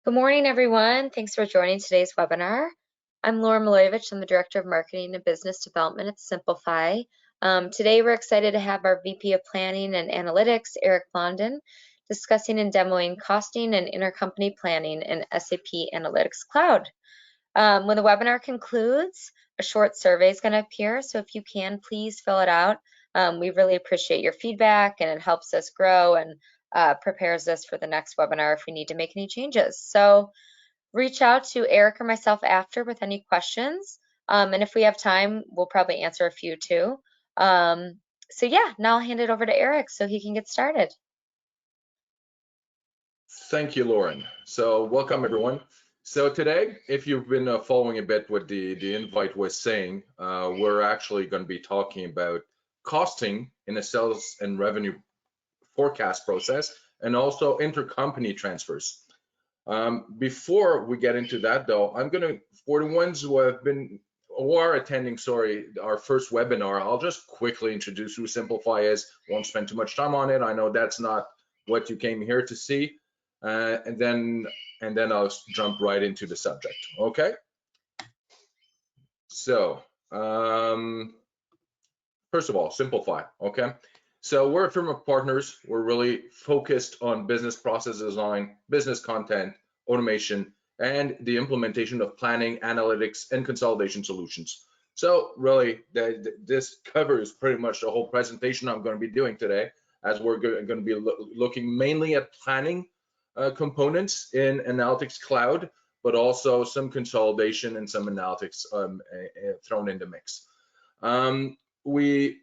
Good morning, everyone. Thanks for joining today's webinar. I'm Laura Milojevic. I'm the Director of Marketing and Business Development at Simplify. Today, we're excited to have our VP of Planning and Analytics, Eric Blondin, discussing and demoing costing and intercompany planning in SAP Analytics Cloud. When the webinar concludes, a short survey is going to appear, so if you can, please fill it out. We really appreciate your feedback, and it helps us grow and prepares us for the next webinar if we need to make any changes. So reach out to Eric or myself after with any questions. And if we have time, we'll probably answer a few too. So yeah, now I'll hand it over to Eric so he can get started. Thank you, Lauren. So welcome, everyone. So today, if you've been following a bit what the invite was saying, we're actually going to be talking about costing in a sales and revenue forecast process, and also intercompany transfers. Before we get into that, though, I'm going to, for the ones who are attending, our first webinar, I'll just quickly introduce who Simplify is. Won't spend too much time on it. I know that's not what you came here to see, and then I'll jump right into the subject. Okay. So first of all, Simplify. Okay. So we're a firm of partners. We're really focused on business process design, business content, automation, and the implementation of planning, analytics, and consolidation solutions. So really, this covers pretty much the whole presentation I'm going to be doing today, as we're going to be looking mainly at planning components in Analytics Cloud, but also some consolidation and some analytics thrown in the mix. We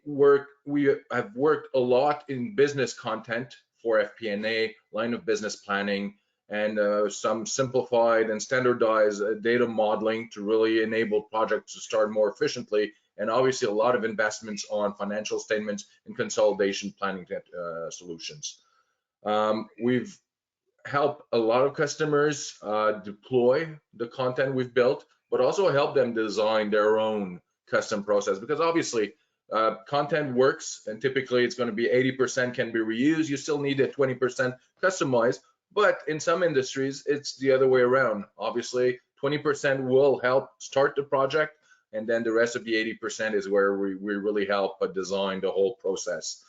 have worked a lot in business content for FP&A, line of business planning, and some simplified and standardized data modeling to really enable projects to start more efficiently, and obviously a lot of investments on financial statements and consolidation planning solutions. We've helped a lot of customers deploy the content we've built, but also help them design their own custom process, because obviously content works, and typically it's going to be 80% can be reused. You still need a 20% customized, but in some industries it's the other way around. Obviously 20% will help start the project, and then the rest of the 80% is where we really help design the whole process.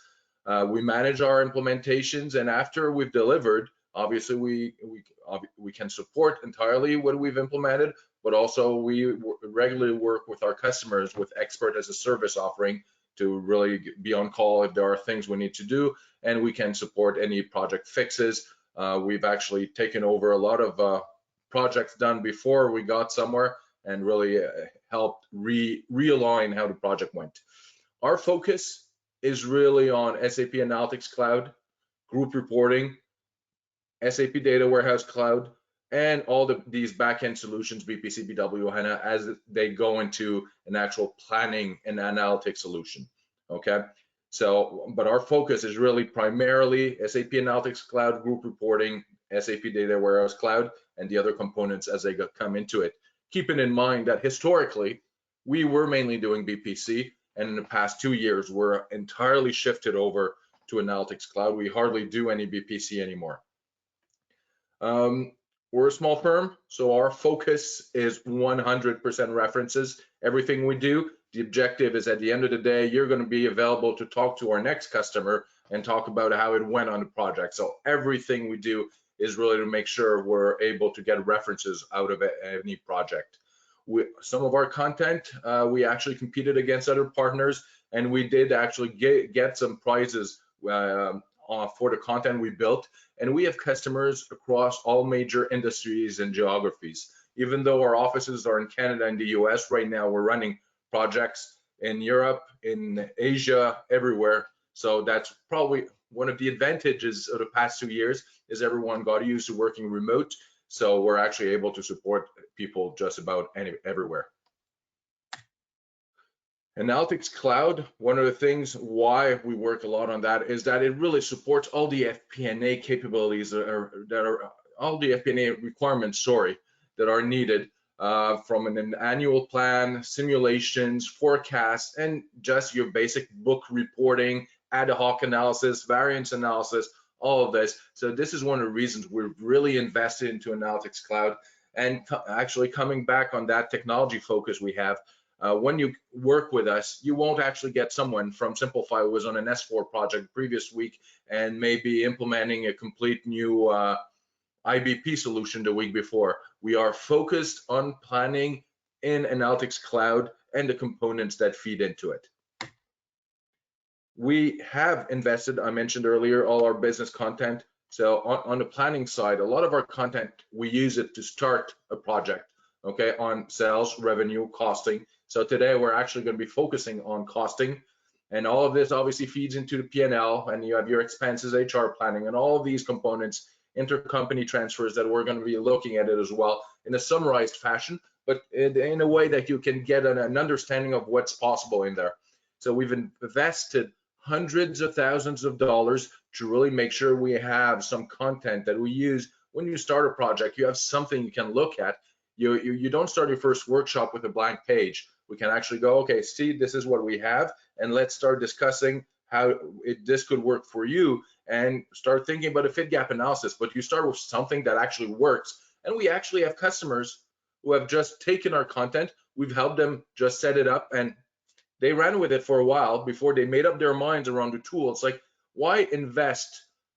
We manage our implementations, and after we've delivered, obviously we can support entirely what we've implemented, but also we regularly work with our customers with expert as a service offering to really be on call if there are things we need to do, and we can support any project fixes. We've actually taken over a lot of projects done before we got somewhere, and really helped realign how the project went. Our focus is really on SAP Analytics Cloud, group reporting, SAP Data Warehouse Cloud, and all these backend solutions, BPC, BW, HANA, as they go into an actual planning and analytics solution. Okay, so but our focus is really primarily SAP Analytics Cloud, group reporting, SAP Data Warehouse Cloud, and the other components as they come into it. Keeping in mind that historically we were mainly doing BPC, and in the past 2 years we're entirely shifted over to Analytics Cloud. We hardly do any BPC anymore. We're a small firm, so our focus is 100% references. Everything we do, the objective is at the end of the day, you're going to be available to talk to our next customer and talk about how it went on the project. So everything we do is really to make sure we're able to get references out of any project. Some of our content, we actually competed against other partners, and we did actually get some prizes for the content we built, and we have customers across all major industries and geographies. Even though our offices are in Canada and the US, right now we're running projects in Europe, in Asia, everywhere. So that's probably one of the advantages of the past 2 years, is everyone got used to working remote, so we're actually able to support people just about everywhere. Analytics Cloud, one of the things why we work a lot on that is that it really supports all the FP&A capabilities that are all the FP&A requirements, that are needed from an annual plan, simulations, forecasts, and just your basic book reporting, ad hoc analysis, variance analysis. all of this. So this is one of the reasons we're really invested into Analytics Cloud. And actually coming back on that technology focus we have, when you work with us, you won't actually get someone from Simplify who was on an S4 project previous week and maybe implementing a complete new IBP solution the week before. We are focused on planning in Analytics Cloud and the components that feed into it. We have invested, I mentioned earlier, all our business content. So on the planning side, a lot of our content, we use it to start a project, okay, on sales, revenue, costing. So today we're actually going to be focusing on costing, and all of this obviously feeds into the P&L, and you have your expenses, HR planning, and all of these components, intercompany transfers, that we're going to be looking at it as well in a summarized fashion, but in a way that you can get an understanding of what's possible in there. So we've invested hundreds of thousands of dollars to really make sure we have some content that we use when you start a project. You have something you can look at. You don't start your first workshop with a blank page. We can actually go, okay, see, this is what we have, and let's start discussing how this could work for you, and start thinking about a fit gap analysis. But you start with something that actually works. And we actually have customers who have just taken our content. We've helped them just set it up, and they ran with it for a while before they made up their minds around the tool. It's like, why invest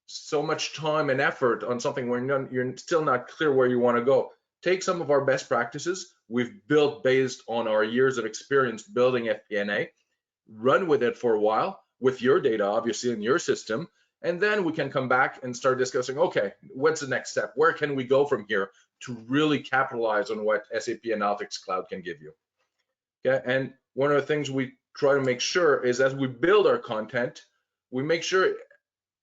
so much time and effort on something where you're still not clear where you want to go? Take some of our best practices we've built based on our years of experience building FP&A, run with it for a while with your data, obviously, in your system, and then we can come back and start discussing, okay, what's the next step? Where can we go from here to really capitalize on what SAP Analytics Cloud can give you? Okay, and one of the things we try to make sure is, as we build our content, we make sure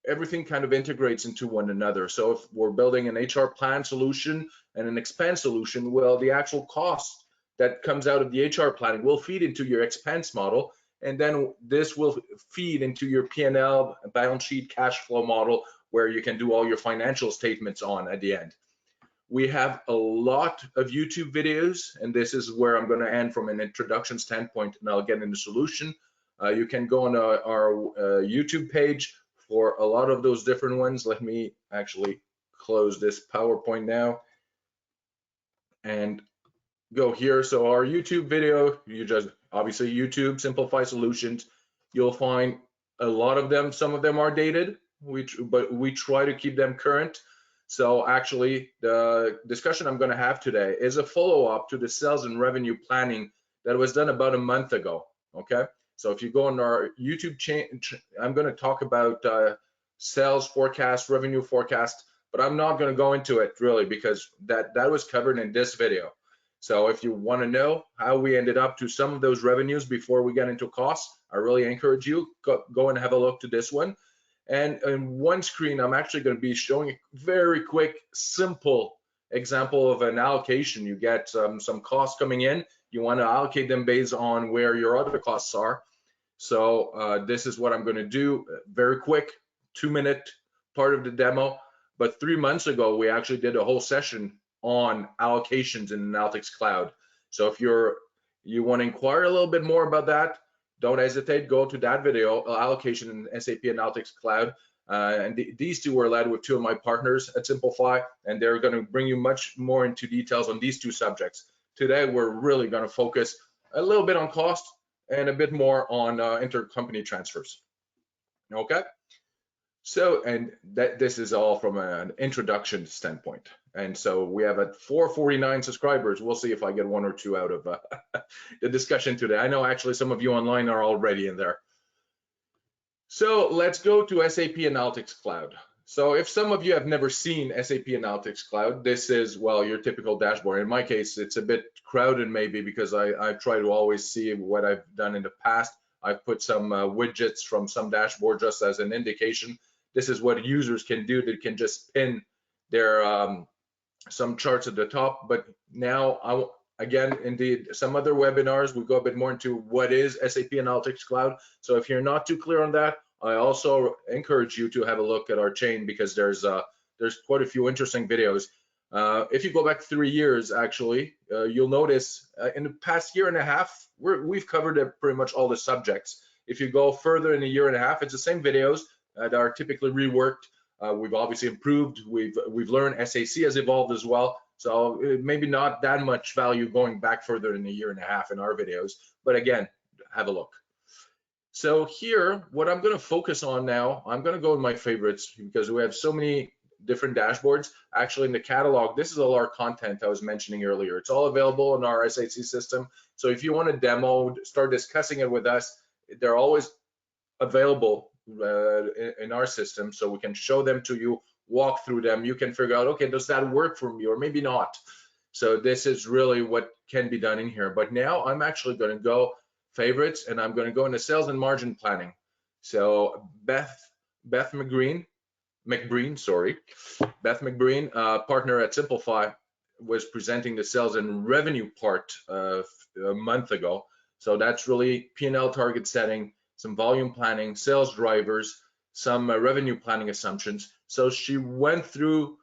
everything kind of integrates into one another. So if we're building an HR plan solution and an expense solution, well, the actual cost that comes out of the HR planning will feed into your expense model, and then this will feed into your P&L, balance sheet, cash flow model, where you can do all your financial statements on at the end. We have a lot of YouTube videos, and this is where I'm going to end from an introduction standpoint, and I'll get into solution. You can go on our YouTube page for a lot of those different ones. Let me actually close this PowerPoint now and go here. So our YouTube video, you just obviously YouTube Simplify Solutions. You'll find a lot of them. Some of them are dated, but we try to keep them current. So actually, the discussion I'm going to have today is a follow-up to the sales and revenue planning that was done about a month ago. Okay, so if you go on our YouTube channel, I'm going to talk about sales forecast, revenue forecast, but I'm not going to go into it really, because that was covered in this video. So if you want to know how we ended up to some of those revenues before we get into costs, I really encourage you go and have a look to this one. And in one screen, I'm actually going to be showing a very quick, simple example of an allocation. You get some costs coming in. You want to allocate them based on where your other costs are. So this is what I'm going to do. Very quick, 2-minute part of the demo. But 3 months ago, we actually did a whole session on allocations in Analytics Cloud. So if you want to inquire a little bit more about that, don't hesitate, go to that video, Allocation in SAP Analytics Cloud. And these two were led with two of my partners at Simplify, and they're going to bring you much more into details on these two subjects. Today, we're really going to focus a little bit on cost and a bit more on intercompany transfers. Okay? So, and this is all from an introduction standpoint. And so we have at 449 subscribers. We'll see if I get one or two out of the discussion today. I know actually some of you online are already in there. So let's go to SAP Analytics Cloud. So if some of you have never seen SAP Analytics Cloud, this is, well, your typical dashboard. In my case, it's a bit crowded maybe because I try to always see what I've done in the past. I've put some widgets from some dashboard just as an indication. This is what users can do. They can just pin their some charts at the top. But now, again, indeed, some other webinars, we go a bit more into what is SAP Analytics Cloud. So if you're not too clear on that, I also encourage you to have a look at our chain, because there's quite a few interesting videos. If you go back 3 years, actually, you'll notice in the past year and a half, we've covered pretty much all the subjects. If you go further in a year and a half, it's the same videos that are typically reworked. We've obviously improved. We've learned SAC has evolved as well. So maybe not that much value going back further than a year and a half in our videos, but again, have a look. So here, what I'm going to focus on now, I'm going to go in my favorites because we have so many different dashboards. Actually, in the catalog, this is all our content I was mentioning earlier. It's all available in our SAC system. So if you want to demo, start discussing it with us, they're always available in our system, so we can show them to you, walk through them. You can figure out, okay, does that work for me or maybe not? So this is really what can be done in here. But now I'm actually going to go favorites, and I'm going to go into sales and margin planning. So Beth McBreen, partner at Simplify, was presenting the sales and revenue part a month ago. So that's really P&L target setting, some volume planning, sales drivers, some revenue planning assumptions. So she went through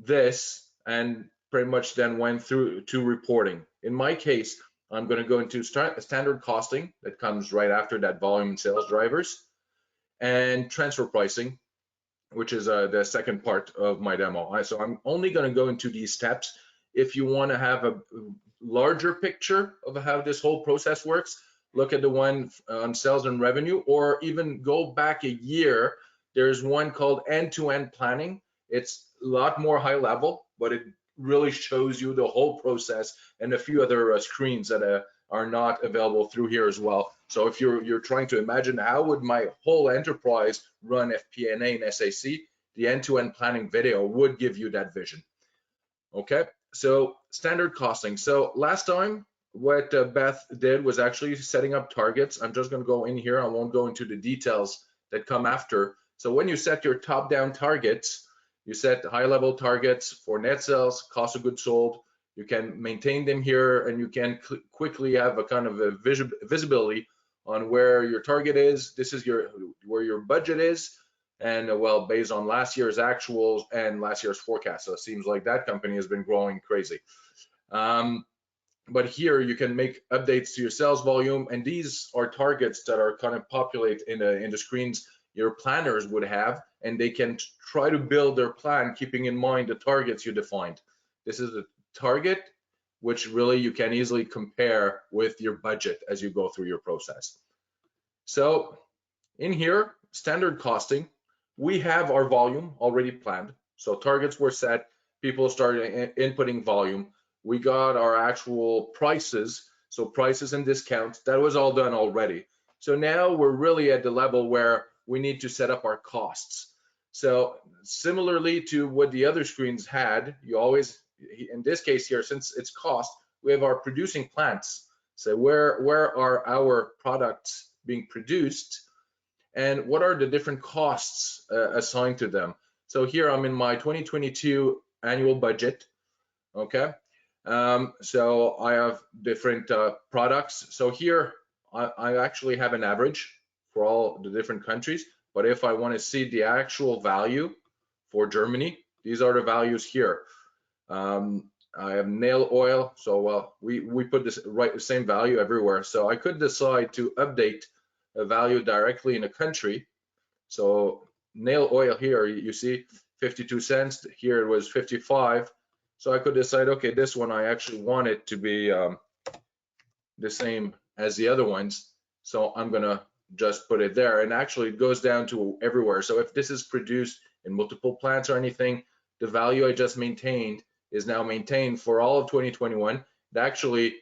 this and pretty much then went through to reporting. In my case, I'm going to go into standard costing that comes right after that volume and sales drivers, and transfer pricing, which is the second part of my demo. So I'm only going to go into these steps. If you want to have a larger picture of how this whole process works, look at the one on sales and revenue, or even go back a year. There's one called end-to-end planning. It's a lot more high level, but it really shows you the whole process and a few other screens that are not available through here as well. So if you're trying to imagine how would my whole enterprise run FP&A and SAC, the end-to-end planning video would give you that vision. Okay, so standard costing. So last time, what Beth did was actually setting up targets. I'm just going to go in here. I won't go into the details that come after. So when you set your top-down targets, you set high-level targets for net sales, cost of goods sold. You can maintain them here, and you can quickly have a kind of a visibility on where your target is. This is where your budget is, and well, based on last year's actuals and last year's forecast. So it seems like that company has been growing crazy. But here you can make updates to your sales volume, and these are targets that are kind of populate in the screens your planners would have, and they can try to build their plan keeping in mind the targets you defined. This is a target which really you can easily compare with your budget as you go through your process. So in here, standard costing, we have our volume already planned. So targets were set, people started inputting volume. We got our actual prices, so prices and discounts, that was all done already. So now we're really at the level where we need to set up our costs. So similarly to what the other screens had, you always, in this case here, since it's cost, we have our producing plants. So where are our products being produced, and what are the different costs assigned to them? So here I'm in my 2022 annual budget, okay? So I have different products. So here I actually have an average for all the different countries, but if I want to see the actual value for Germany, these are the values here. I have nail oil, so we put this the same value everywhere. So I could decide to update a value directly in a country. So nail oil here, you see 52 cents, here it was 55. So I could decide, okay, this one I actually want it to be the same as the other ones. So I'm gonna just put it there, and actually it goes down to everywhere. So if this is produced in multiple plants or anything, the value I just maintained is now maintained for all of 2021. Actually,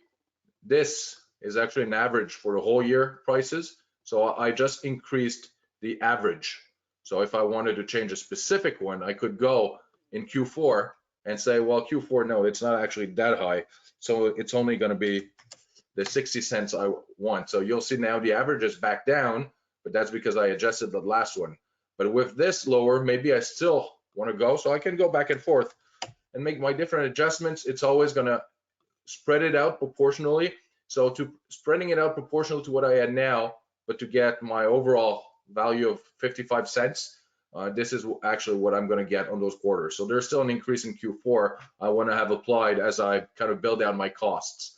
this is actually an average for the whole year prices. So I just increased the average. So if I wanted to change a specific one, I could go in Q4 and say, well, Q4, no, it's not actually that high. So it's only going to be the 60 cents I want. So you'll see now the average is back down, but that's because I adjusted the last one. But with this lower, maybe I still want to go. So I can go back and forth and make my different adjustments. It's always going to spread it out proportionally. So to spreading it out proportional to what I had now, but to get my overall value of 55 cents, this is actually what I'm going to get on those quarters. So there's still an increase in Q4 I want to have applied as I kind of build down my costs.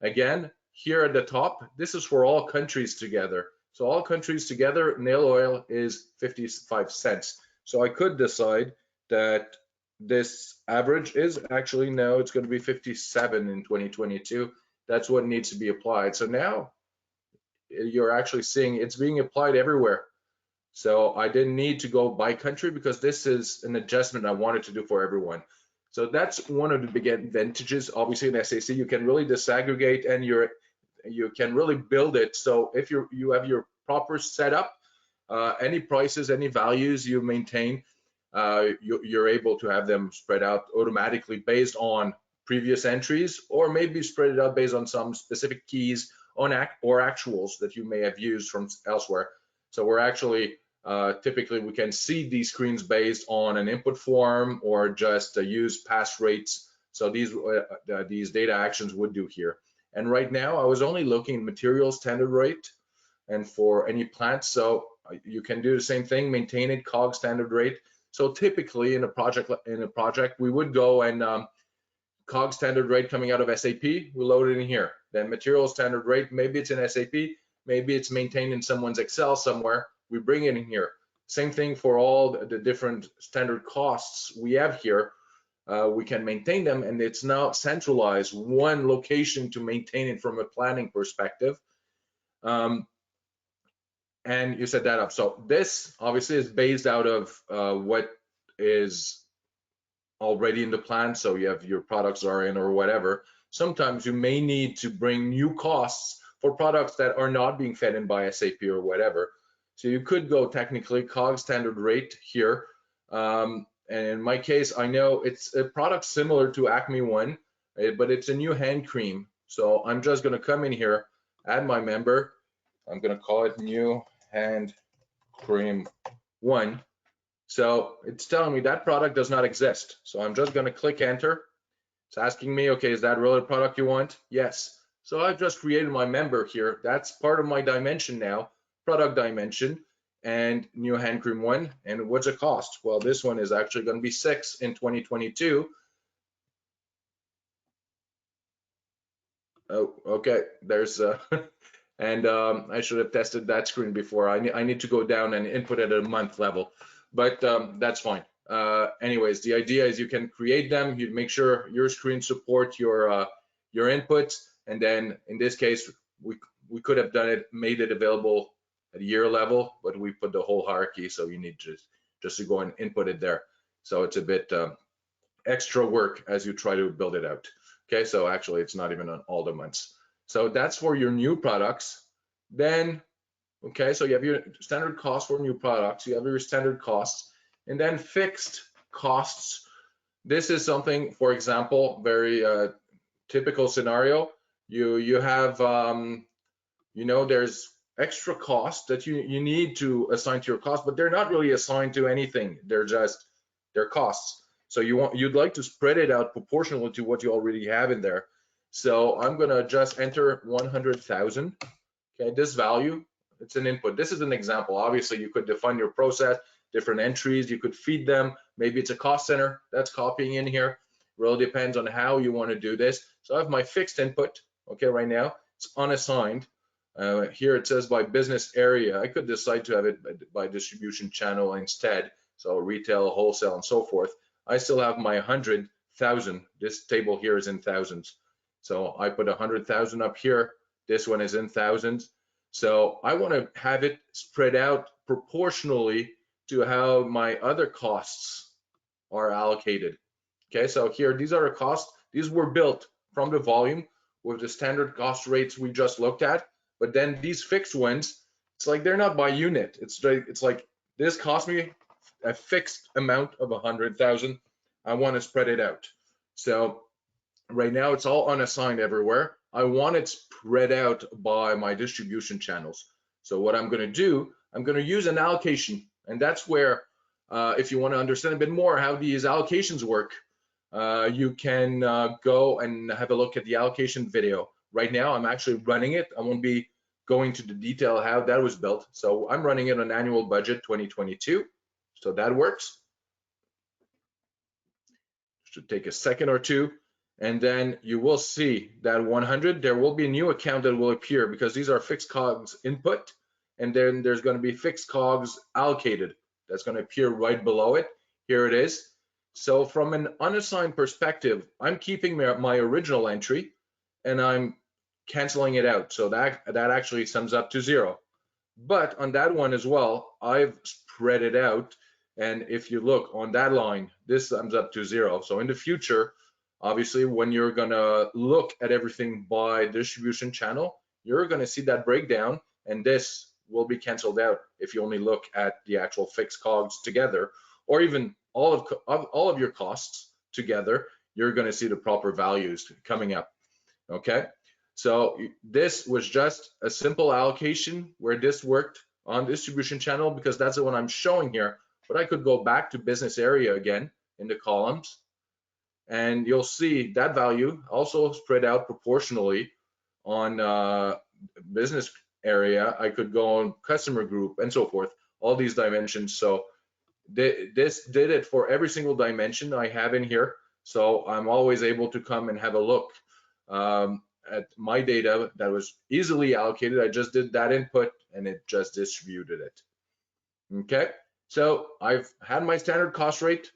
Again, here at the top, this is for all countries together. So all countries together, nail oil is 55 cents. So I could decide that this average is actually, no, it's going to be 57 in 2022. That's what needs to be applied. So now you're actually seeing it's being applied everywhere. So I didn't need to go by country because this is an adjustment I wanted to do for everyone. So that's one of the big advantages. Obviously in SAC, you can really disaggregate and you can really build it. So if you have your proper setup, any prices, any values you maintain, you're able to have them spread out automatically based on previous entries, or maybe spread it out based on some specific keys on or actuals that you may have used from elsewhere. So we're actually typically we can see these screens based on an input form or just use pass rates. So these data actions would do here. And right now I was only looking at material standard rate and for any plant. So you can do the same thing, maintain it, COGS standard rate. So typically in a project we would go and COGS standard rate coming out of SAP, we load it in here. Then material standard rate, maybe it's in SAP, maybe it's maintained in someone's Excel somewhere, we bring it in here. Same thing for all the different standard costs we have here. We can maintain them, and it's now centralized, one location to maintain it from a planning perspective. And you set that up. So this obviously is based out of what is already in the plan. So you have your products are in or whatever. Sometimes you may need to bring new costs for products that are not being fed in by SAP or whatever. So you could go technically COGS standard rate here. And in my case, I know it's a product similar to Acme One, but it's a new hand cream. So I'm just going to come in here, add my member. I'm going to call it new hand cream 1. So it's telling me that product does not exist. So I'm just going to click enter. It's asking me, okay, is that really the product you want? Yes. So I've just created my member here. That's part of my dimension now, product dimension, and new hand cream 1. And what's it cost? Well, this one is actually going to be 6 in 2022. Oh, okay. There's and I should have tested that screen before. I need to go down and input at a month level, but that's fine. Anyways, the idea is you can create them. You make sure your screen support your inputs, and then in this case, we could have done it, made it available at year level, but we put the whole hierarchy, so you need just to go and input it there. So it's a bit extra work as you try to build it out. Okay, so actually it's not even on all the months. So that's for your new products. Then, okay, so you have your standard cost for new products, you have your standard costs, and then fixed costs. This is something, for example, very typical scenario. You have, there's extra costs that you need to assign to your cost, but they're not really assigned to anything. They're costs. So you'd like to spread it out proportionally to what you already have in there. So I'm going to just enter 100,000. Okay, this value, it's an input. This is an example. Obviously, you could define your process, different entries, you could feed them. Maybe it's a cost center that's copying in here. Really depends on how you want to do this. So I have my fixed input. Okay, right now it's unassigned. Here it says by business area. I could decide to have it by distribution channel instead. So retail, wholesale, and so forth. I still have my 100,000. This table here is in thousands. So I put 100,000 up here. This one is in thousands. So I want to have it spread out proportionally to how my other costs are allocated. Okay, so here, these are the costs. These were built from the volume with the standard cost rates we just looked at. But then these fixed ones, it's like they're not by unit. It's like this cost me a fixed amount of 100,000. I want to spread it out. So right now it's all unassigned everywhere. I want it spread out by my distribution channels. So what I'm going to do, I'm going to use an allocation, and that's where if you want to understand a bit more how these allocations work, you can go and have a look at the allocation video. Right now I'm actually running it. I won't be going to the detail how that was built. So I'm running it on annual budget 2022. So that works. Should take a second or two, and then you will see that 100, there will be a new account that will appear because these are fixed COGS input, and then there's going to be fixed COGS allocated. that's going to appear right below it. Here it is. So from an unassigned perspective, I'm keeping my original entry and I'm canceling it out. So that actually sums up to 0. But on that one as well, I've spread it out. And if you look on that line, this sums up to 0. So in the future, obviously, when you're going to look at everything by distribution channel, you're going to see that breakdown, and this will be canceled out if you only look at the actual fixed COGS together, or even all of your costs together. You're going to see the proper values coming up. Okay. So this was just a simple allocation where this worked on distribution channel because that's the one I'm showing here. But I could go back to business area again in the columns, and you'll see that value also spread out proportionally on business area. I could go on customer group and so forth, all these dimensions. So this did it for every single dimension I have in here. So I'm always able to come and have a look at my data that was easily allocated. I just did that input and it just distributed it. Okay, so I've had my standard cost rate,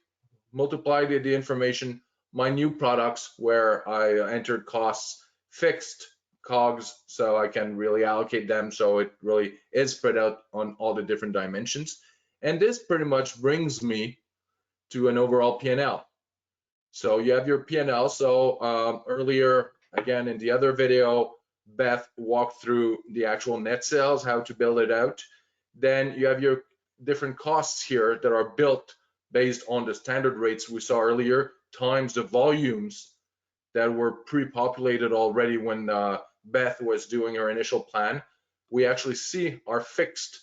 multiplied the information, my new products where I entered costs, fixed COGS, so I can really allocate them. So it really is spread out on all the different dimensions. And this pretty much brings me to an overall P&L. So you have your P&L. So earlier, again, in the other video, Beth walked through the actual net sales, how to build it out. Then you have your different costs here that are built based on the standard rates we saw earlier, times the volumes that were pre-populated already when Beth was doing her initial plan. We actually see our fixed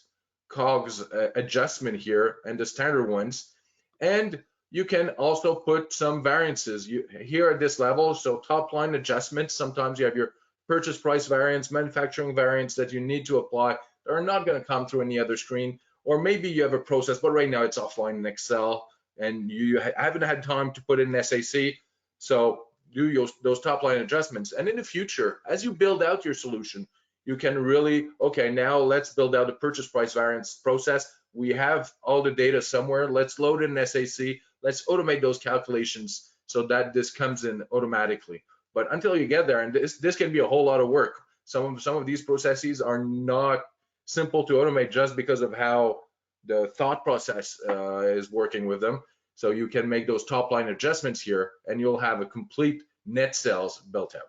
COGS adjustment here and the standard ones. And you can also put some variances here at this level. So top line adjustments, sometimes you have your purchase price variance, manufacturing variance that you need to apply. They're not going to come through any other screen. Or maybe you have a process, but right now it's offline in Excel and you haven't had time to put it in SAC. So do those top line adjustments. And in the future, as you build out your solution, you can really, okay, now let's build out a purchase price variance process. We have all the data somewhere. Let's load it in SAC. Let's automate those calculations so that this comes in automatically. But until you get there, and this can be a whole lot of work. Some of these processes are not simple to automate just because of how the thought process is working with them. So you can make those top line adjustments here and you'll have a complete net sales built out.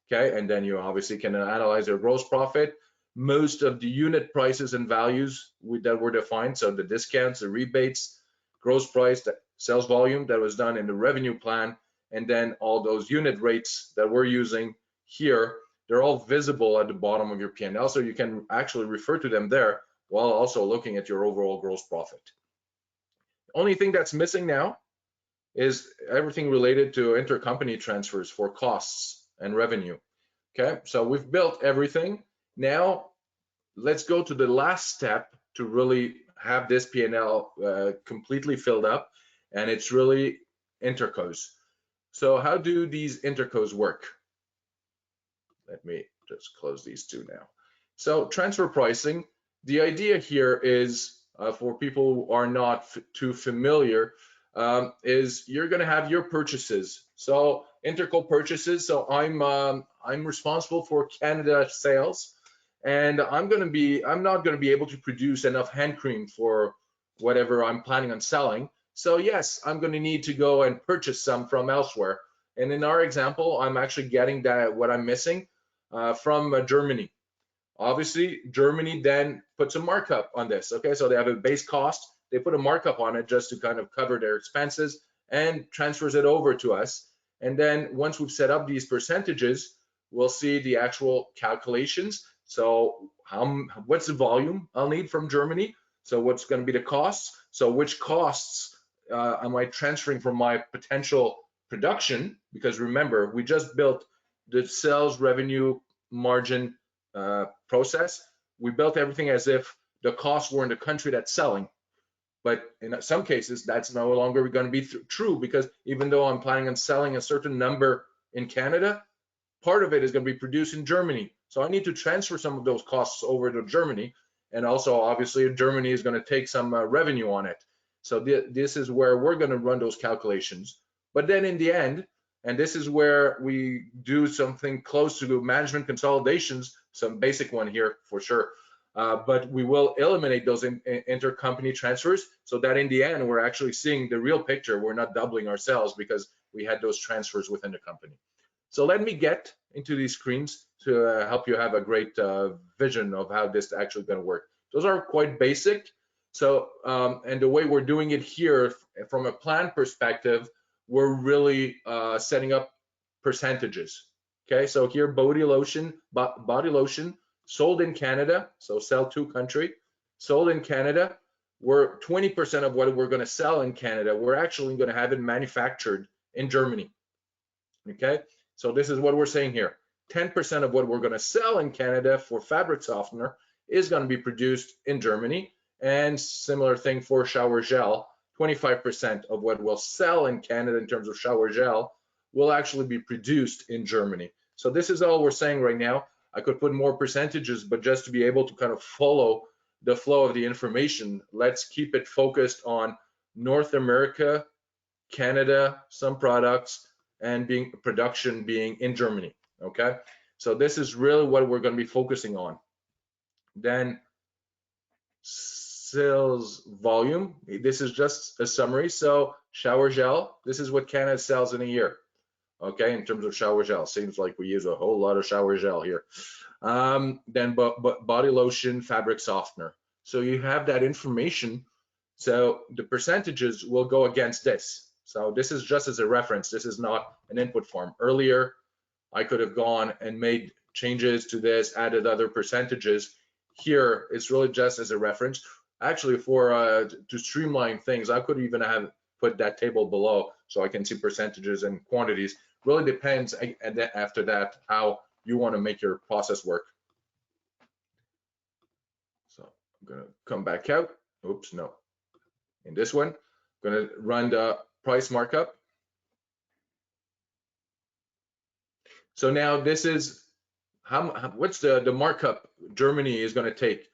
Okay, and then you obviously can analyze your gross profit. Most of the unit prices and values that were defined, so the discounts, the rebates, gross price, the sales volume that was done in the revenue plan, and then all those unit rates that we're using here, they're all visible at the bottom of your P&L, so you can actually refer to them there while also looking at your overall gross profit. The only thing that's missing now is everything related to intercompany transfers for costs and revenue. Okay, so we've built everything. Now let's go to the last step to really have this P&L completely filled up, and it's really intercos. So how do these intercos work? Let me just close these two now. So transfer pricing, the idea here is for people who are not too familiar, is you're going to have your purchases. So interco purchases. So I'm responsible for Canada sales, and I'm not going to be able to produce enough hand cream for whatever I'm planning on selling. So yes, I'm going to need to go and purchase some from elsewhere. And in our example, I'm actually getting that what I'm missing from Germany. Obviously, Germany then puts a markup on this. Okay, so they have a base cost. They put a markup on it just to kind of cover their expenses and transfers it over to us. And then once we've set up these percentages, we'll see the actual calculations. So what's the volume I'll need from Germany? So what's going to be the costs? So which costs am I transferring from my potential production? Because remember, we just built the sales revenue margin process. We built everything as if the costs were in the country that's selling. But in some cases, that's no longer going to be true, because even though I'm planning on selling a certain number in Canada, part of it is going to be produced in Germany. So I need to transfer some of those costs over to Germany. and also obviously Germany is going to take some revenue on it. So this is where we're going to run those calculations. But then in the end, and this is where we do something close to management consolidations, some basic one here for sure. But we will eliminate those intercompany transfers so that in the end, we're actually seeing the real picture. We're not doubling ourselves because we had those transfers within the company. So let me get into these screens to help you have a great vision of how this actually going to work. Those are quite basic. So, and the way we're doing it here from a plan perspective, we're really setting up percentages. Okay, so here body lotion sold in Canada, so sell to country, sold in Canada. We're 20% of what we're going to sell in Canada, we're actually going to have it manufactured in Germany. Okay, so this is what we're saying here. 10% of what we're going to sell in Canada for fabric softener is going to be produced in Germany, and similar thing for shower gel. 25% of what we'll sell in Canada in terms of shower gel will actually be produced in Germany. So this is all we're saying right now. I could put more percentages, but just to be able to kind of follow the flow of the information, let's keep it focused on North America, Canada, some products, and production being in Germany. Okay, so this is really what we're going to be focusing on. Then sales volume, this is just a summary. So shower gel, this is what Canada sells in a year. Okay, in terms of shower gel, seems like we use a whole lot of shower gel here. Then body lotion, fabric softener. So you have that information. So the percentages will go against this. So this is just as a reference. This is not an input form. Earlier, I could have gone and made changes to this, added other percentages. Here, it's really just as a reference. Actually, for to streamline things, I could even have put that table below so I can see percentages and quantities. Really depends after that how you want to make your process work. So I'm going to come back out. Oops, no. In this one, I'm going to run the price markup. So now this is what's the markup Germany is going to take.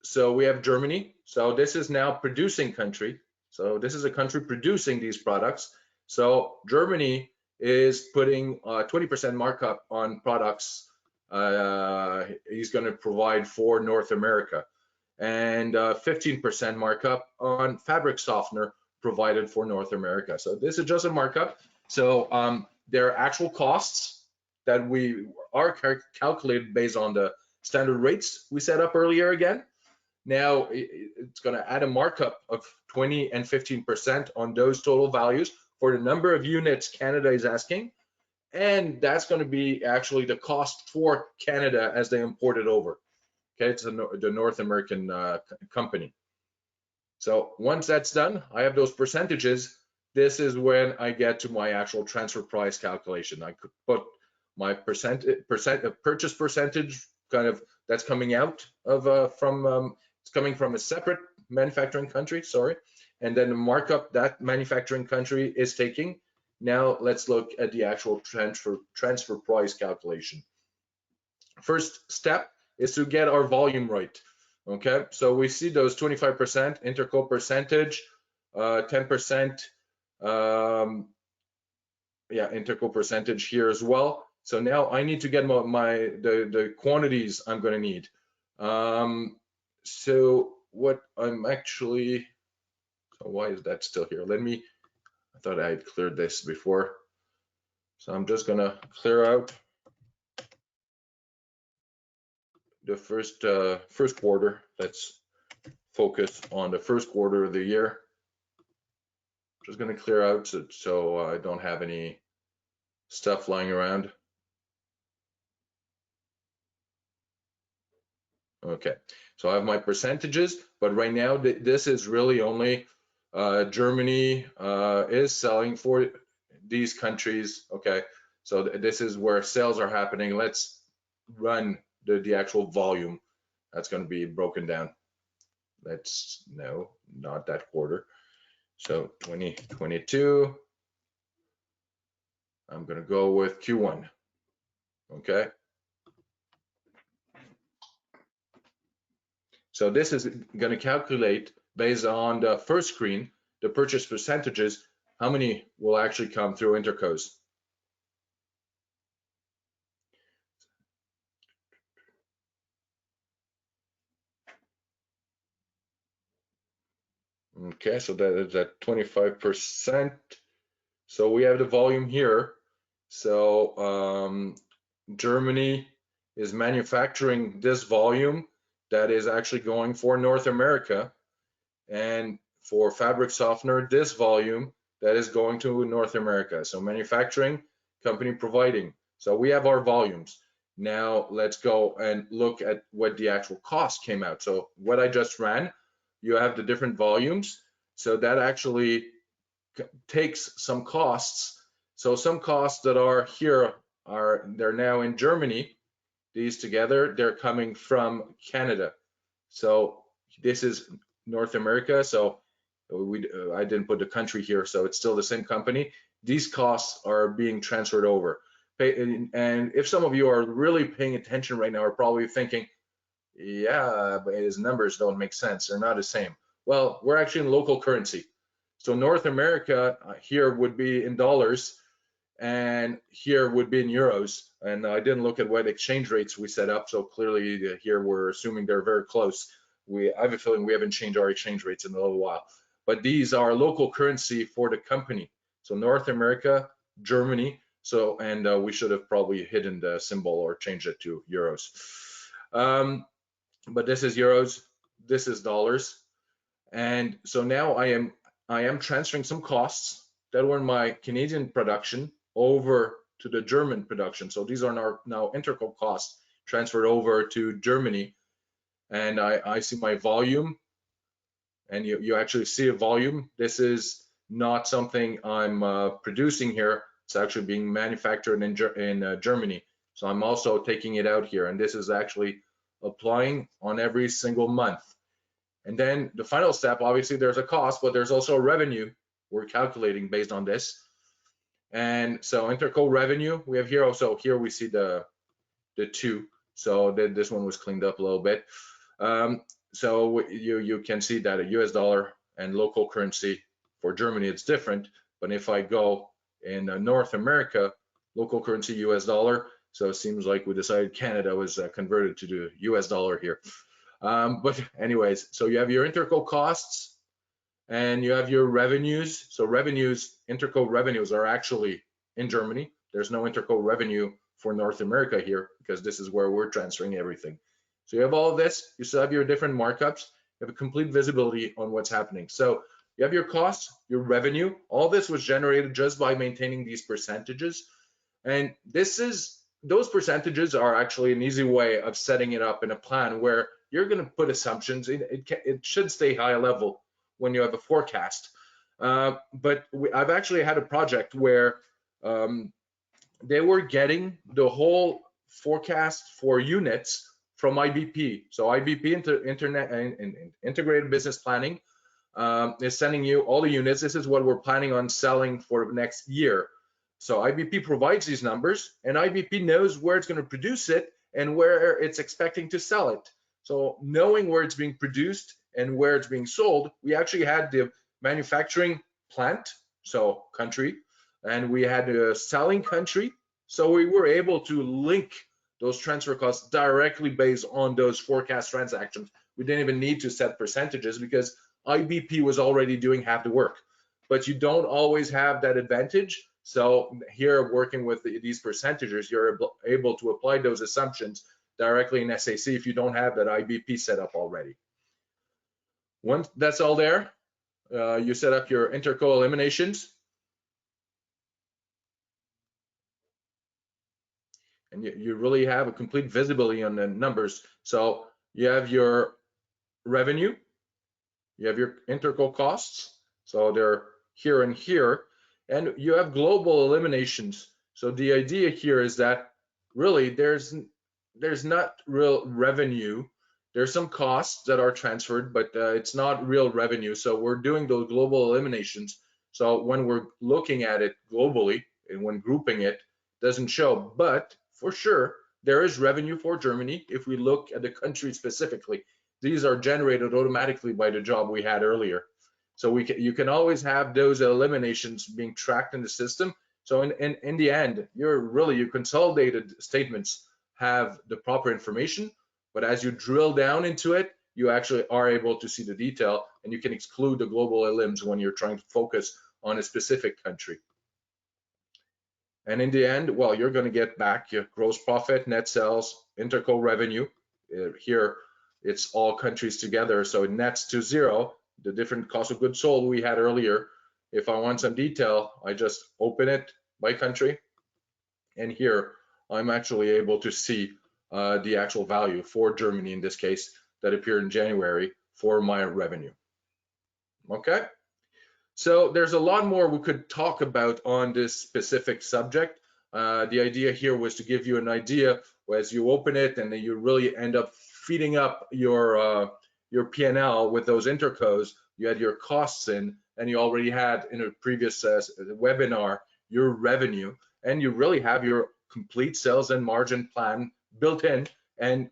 So we have Germany. So this is now producing country. So this is a country producing these products. So Germany is putting 20% markup on products he's going to provide for North America, and 15% markup on fabric softener provided for North America. So this is just a markup. So there are actual costs that we are calculated based on the standard rates we set up earlier again. Now it's going to add a markup of 20 and 15% on those total values for the number of units Canada is asking. And that's going to be actually the cost for Canada as they import it over. Okay, it's the North American company. So once that's done, I have those percentages. This is when I get to my actual transfer price calculation. I could put my purchase percentage, kind of that's coming out of it's coming from a separate manufacturing country, sorry, and then the markup that manufacturing country is taking. Now let's look at the actual transfer price calculation. First step is to get our volume right. Okay, so we see those 25% interco percentage, 10%, interco percentage here as well. So now I need to get the quantities I'm going to need. So what I'm actually, so why is that still here? I thought I had cleared this before. So I'm just going to clear out the first quarter. Let's focus on the first quarter of the year. Just going to clear out so I don't have any stuff lying around. Okay, so I have my percentages, but right now this is really only Germany is selling for these countries. Okay, so this is where sales are happening. Let's run the actual volume that's going to be broken down. No, not that quarter. So 2022, I'm going to go with Q1. Okay. So this is going to calculate based on the first screen, the purchase percentages, how many will actually come through intercos. Okay, so that is at 25%. So we have the volume here. So Germany is manufacturing this volume that is actually going for North America. And for fabric softener, this volume that is going to North America. So manufacturing, company providing. So we have our volumes. Now let's go and look at what the actual cost came out. So what I just ran, you have the different volumes. So that actually takes some costs. So some costs that are here they're now in Germany. These together, they're coming from Canada. So this is North America. So I didn't put the country here, so it's still the same company. These costs are being transferred over. And if some of you are really paying attention right now, are probably thinking, yeah, but his numbers don't make sense. They're not the same. Well, we're actually in local currency. So North America here would be in dollars, and here would be in euros. And I didn't look at what exchange rates we set up, so clearly here we're assuming they're very close. I have a feeling we haven't changed our exchange rates in a little while. But these are local currency for the company. So North America, Germany. So, and we should have probably hidden the symbol or changed it to euros. But this is euros, this is dollars. And so now I am transferring some costs that were in my Canadian production over to the German production. So these are now integral costs transferred over to Germany. And I see my volume, and you actually see a volume. This is not something I'm producing here. It's actually being manufactured in Germany. So I'm also taking it out here, and this is actually applying on every single month. And then the final step, obviously there's a cost, but there's also a revenue we're calculating based on this. And so interco revenue we have here. Also here we see the two. So this one was cleaned up a little bit. So you can see that a US dollar and local currency for Germany, it's different. But if I go in North America, local currency US dollar. So it seems like we decided Canada was converted to the US dollar here. But anyways, so you have your interco costs and you have your revenues. So revenues, interco revenues are actually in Germany. There's no interco revenue for North America here because this is where we're transferring everything. So you have all of this, you still have your different markups, you have a complete visibility on what's happening. So you have your costs, your revenue, all this was generated just by maintaining these percentages. And those percentages are actually an easy way of setting it up in a plan where you're going to put assumptions. It should stay high level when you have a forecast. But I've actually had a project where they were getting the whole forecast for units from IBP. So IBP Integrated Business Planning is sending you all the units. This is what we're planning on selling for the next year. So IBP provides these numbers, and IBP knows where it's going to produce it and where it's expecting to sell it. So knowing where it's being produced and where it's being sold, we actually had the manufacturing plant, so country, and we had a selling country. So we were able to link those transfer costs directly based on those forecast transactions. We didn't even need to set percentages because IBP was already doing half the work. But you don't always have that advantage. So here, working with these percentages, you're able to apply those assumptions directly in SAC if you don't have that IBP set up already. Once that's all there, you set up your interco eliminations. And you really have a complete visibility on the numbers. So you have your revenue, you have your interco costs, so they're here and here, and you have global eliminations. So the idea here is that really there's not real revenue. There's some costs that are transferred, but it's not real revenue. So we're doing those global eliminations. So when we're looking at it globally and when grouping it, doesn't show, but for sure there is revenue for Germany if we look at the country specifically. these are generated automatically by the job we had earlier. So you can always have those eliminations being tracked in the system. So in the end, your consolidated statements have the proper information, but as you drill down into it, you actually are able to see the detail, and you can exclude the global elims when you're trying to focus on a specific country. And in the end, well, you're going to get back your gross profit, net sales, interco revenue. Here, it's all countries together, so it nets to zero. The different cost of goods sold we had earlier. If I want some detail, I just open it by country, and here I'm actually able to see the actual value for Germany in this case that appeared in January for my revenue. Okay. So there's a lot more we could talk about on this specific subject. The idea here was to give you an idea as you open it, and then you really end up feeding up your P&L with those intercos. You had your costs in, and you already had in a previous webinar your revenue, and you really have your complete sales and margin plan built in. And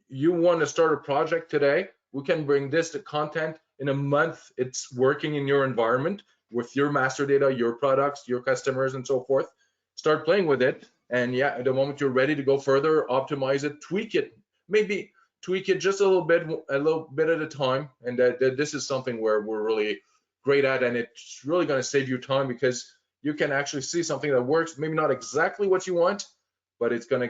you want to start a project today, we can bring this to content in a month. It's working in your environment with your master data, your products, your customers, and so forth. Start playing with it, and yeah, at the moment you're ready to go further, optimize it, tweak it, maybe tweak it just a little bit at a time. And this is something where we're really great at, and it's really going to save you time because you can actually see something that works, maybe not exactly what you want, but it's going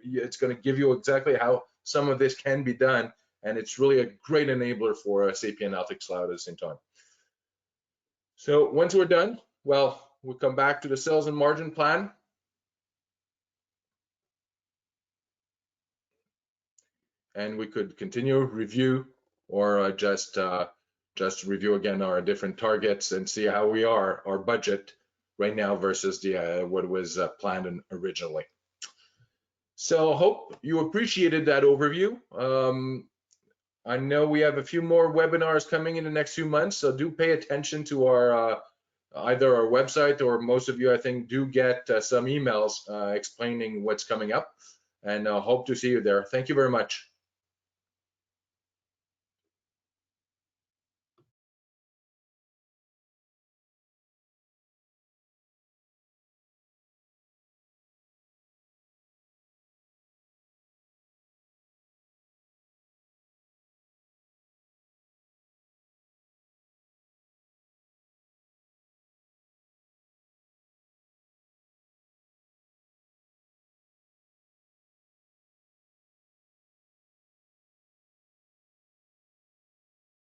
to give you exactly how some of this can be done. And it's really a great enabler for SAP Analytics Cloud at the same time. So once we're done, well, we'll come back to the sales and margin plan. And we could continue review, or just review again our different targets and see how we are, our budget right now versus the what was planned originally. So hope you appreciated that overview. I know we have a few more webinars coming in the next few months, so do pay attention to our either our website, or most of you, I think, do get some emails explaining what's coming up, and hope to see you there. Thank you very much.